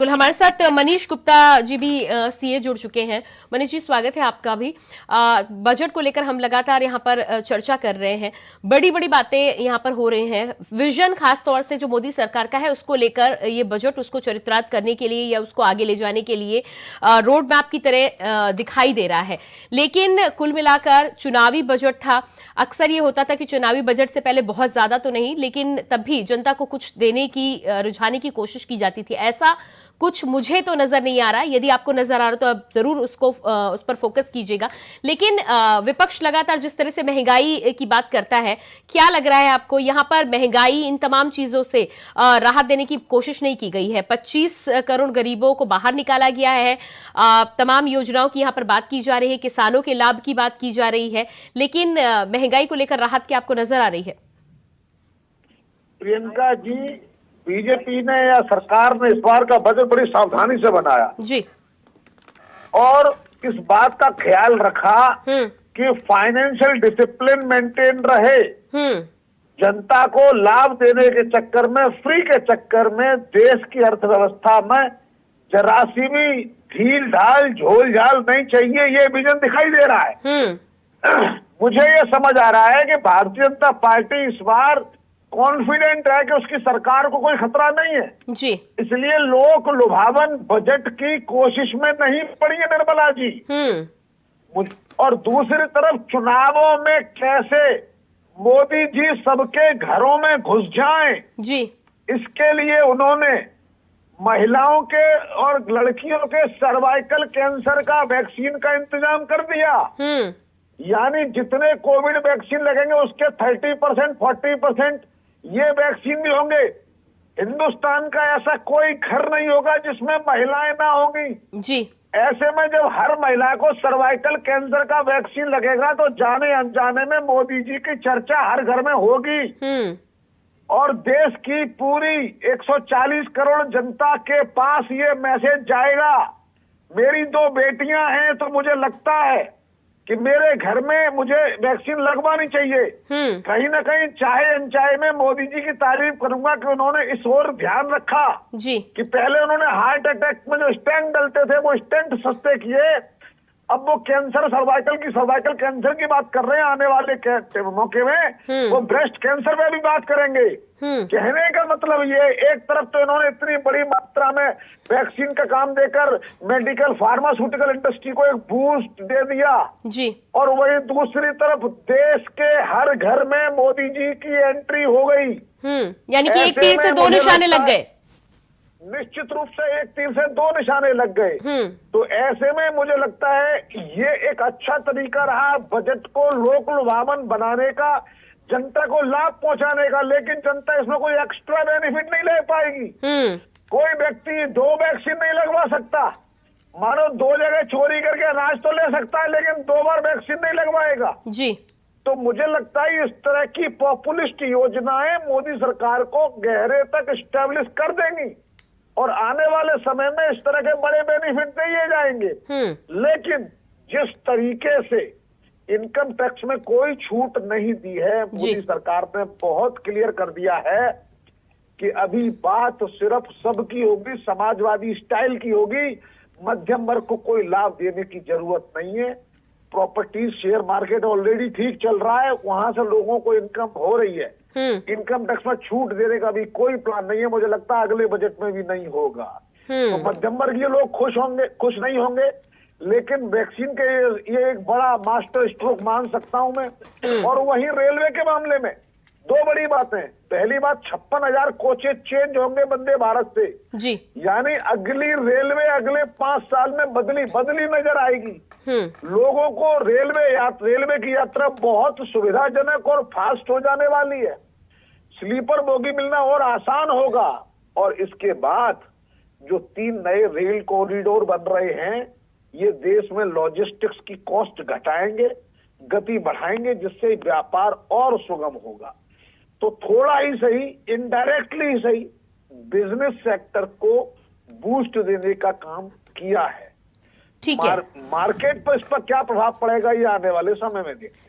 बिल्कुल, हमारे साथ मनीष गुप्ता जी भी सीए जुड़ चुके हैं। मनीष जी, स्वागत है आपका भी। बजट को लेकर हम लगातार यहाँ पर चर्चा कर रहे हैं। बड़ी बड़ी बातें यहाँ पर हो रही हैं। विजन खास तौर से जो मोदी सरकार का है उसको लेकर, ये बजट उसको चरित्रार्थ करने के लिए या उसको आगे ले जाने के लिए रोड मैप की तरह दिखाई दे रहा है। लेकिन कुल मिलाकर चुनावी बजट था। अक्सर ये होता था कि चुनावी बजट से पहले बहुत ज्यादा तो नहीं, लेकिन तब भी जनता को कुछ देने की, रुझाने की कोशिश की जाती थी। ऐसा कुछ मुझे तो नजर नहीं आ रहा। यदि आपको नजर आ रहा तो आप जरूर उस पर फोकस कीजिएगा। लेकिन विपक्ष लगातार जिस तरह से महंगाई की बात करता है, क्या लग रहा है आपको यहाँ पर महंगाई, इन तमाम चीजों से राहत देने की कोशिश नहीं की गई है? 25 करोड़ गरीबों को बाहर निकाला गया है। तमाम योजनाओं की यहाँ पर बात की जा रही है, किसानों के लाभ की बात की जा रही है, लेकिन महंगाई को लेकर राहत क्या आपको नजर आ रही है? प्रियंका जी, बीजेपी ने या सरकार ने इस बार का बजट बड़ी सावधानी से बनाया जी, और इस बात का ख्याल रखा कि फाइनेंशियल डिसिप्लिन मेंटेन रहे। जनता को लाभ देने के चक्कर में, फ्री के चक्कर में देश की अर्थव्यवस्था में जरा सी भी ढील ढाल झोल झाल नहीं चाहिए, ये विजन दिखाई दे रहा है। मुझे ये समझ आ रहा है कि भारतीय जनता पार्टी इस बार कॉन्फिडेंट है कि उसकी सरकार को कोई खतरा नहीं है जी। इसलिए लोक लुभावन बजट की कोशिश में नहीं पड़ी है निर्मला जी। और दूसरी तरफ चुनावों में कैसे मोदी जी सबके घरों में घुस जाएं जी, इसके लिए उन्होंने महिलाओं के और लड़कियों के सर्वाइकल कैंसर का वैक्सीन का इंतजाम कर दिया। यानी जितने कोविड वैक्सीन लगेंगे उसके 30%, 40% ये वैक्सीन भी होंगे। हिंदुस्तान का ऐसा कोई घर नहीं होगा जिसमें महिलाएं ना होंगी जी। ऐसे में जब हर महिला को सर्वाइकल कैंसर का वैक्सीन लगेगा तो जाने अनजाने में मोदी जी की चर्चा हर घर में होगी। और देश की पूरी 140 करोड़ जनता के पास ये मैसेज जाएगा। मेरी 2 बेटियां हैं तो मुझे लगता है कि मेरे घर में मुझे वैक्सीन लगवानी चाहिए। कहीं ना कहीं चाहे अनचाहे में मोदी जी की तारीफ करूंगा कि उन्होंने इस ओर ध्यान रखा जी। कि पहले उन्होंने हार्ट अटैक में जो स्टेंट डलते थे वो स्टेंट सस्ते किए, अब वो कैंसर, सर्वाइकल कैंसर की बात कर रहे हैं। आने वाले मौके में वो ब्रेस्ट कैंसर पे भी बात करेंगे। कहने का मतलब ये, एक तरफ तो इन्होंने इतनी बड़ी मात्रा में वैक्सीन का काम देकर मेडिकल फार्मास्यूटिकल इंडस्ट्री को एक बूस्ट दे दिया जी, और वही दूसरी तरफ देश के हर घर में मोदी जी की एंट्री हो गई। यानी कि एक तीर से 2 निशाने लग गए। निश्चित रूप से एक तीर से 2 निशाने लग गए। तो ऐसे में मुझे लगता है ये एक अच्छा तरीका रहा बजट को लोक लुभावन बनाने का, जनता को लाभ पहुंचाने का। लेकिन जनता इसमें कोई एक्स्ट्रा बेनिफिट नहीं ले पाएगी। कोई व्यक्ति 2 वैक्सीन नहीं लगवा सकता। मानो 2 जगह चोरी करके अनाज तो ले सकता है लेकिन 2 बार वैक्सीन नहीं लगवाएगा जी। तो मुझे लगता है इस तरह की पॉपुलिस्ट योजनाएं मोदी सरकार को गहरे तक स्टैब्लिश कर देंगी और आने वाले समय में इस तरह के बड़े बेनिफिट दिए जाएंगे। लेकिन जिस तरीके से इनकम टैक्स में कोई छूट नहीं दी है, मोदी सरकार ने बहुत क्लियर कर दिया है कि अभी बात सिर्फ सबकी होगी, समाजवादी स्टाइल की होगी। मध्यम वर्ग को कोई लाभ देने की जरूरत नहीं है। प्रॉपर्टी शेयर मार्केट ऑलरेडी ठीक चल रहा है, वहां से लोगों को इनकम हो रही है। इनकम टैक्स में छूट देने का भी कोई प्लान नहीं है, मुझे लगता है अगले बजट में भी नहीं होगा। तो मध्यम वर्गीय लोग खुश नहीं होंगे। लेकिन वैक्सीन के ये एक बड़ा मास्टर स्ट्रोक मान सकता हूं मैं। और वहीं रेलवे के मामले में 2 बड़ी बातें। पहली बात, 56,000 कोचेज चेंज होंगे वंदे भारत से जी। यानी अगली रेलवे अगले 5 साल में बदली नजर आएगी। लोगों को रेलवे की यात्रा बहुत सुविधाजनक और फास्ट हो जाने वाली है। स्लीपर बोगी मिलना और आसान होगा। और इसके बाद जो 3 नए रेल कॉरिडोर बन रहे हैं, ये देश में लॉजिस्टिक्स की कॉस्ट घटाएंगे, गति बढ़ाएंगे, जिससे व्यापार और सुगम होगा। तो थोड़ा ही सही, इनडायरेक्टली ही सही, बिजनेस सेक्टर को बूस्ट देने का काम किया है। ठीक है। मार्केट पर इस पर क्या प्रभाव पड़ेगा ये आने वाले समय में देखते हैं।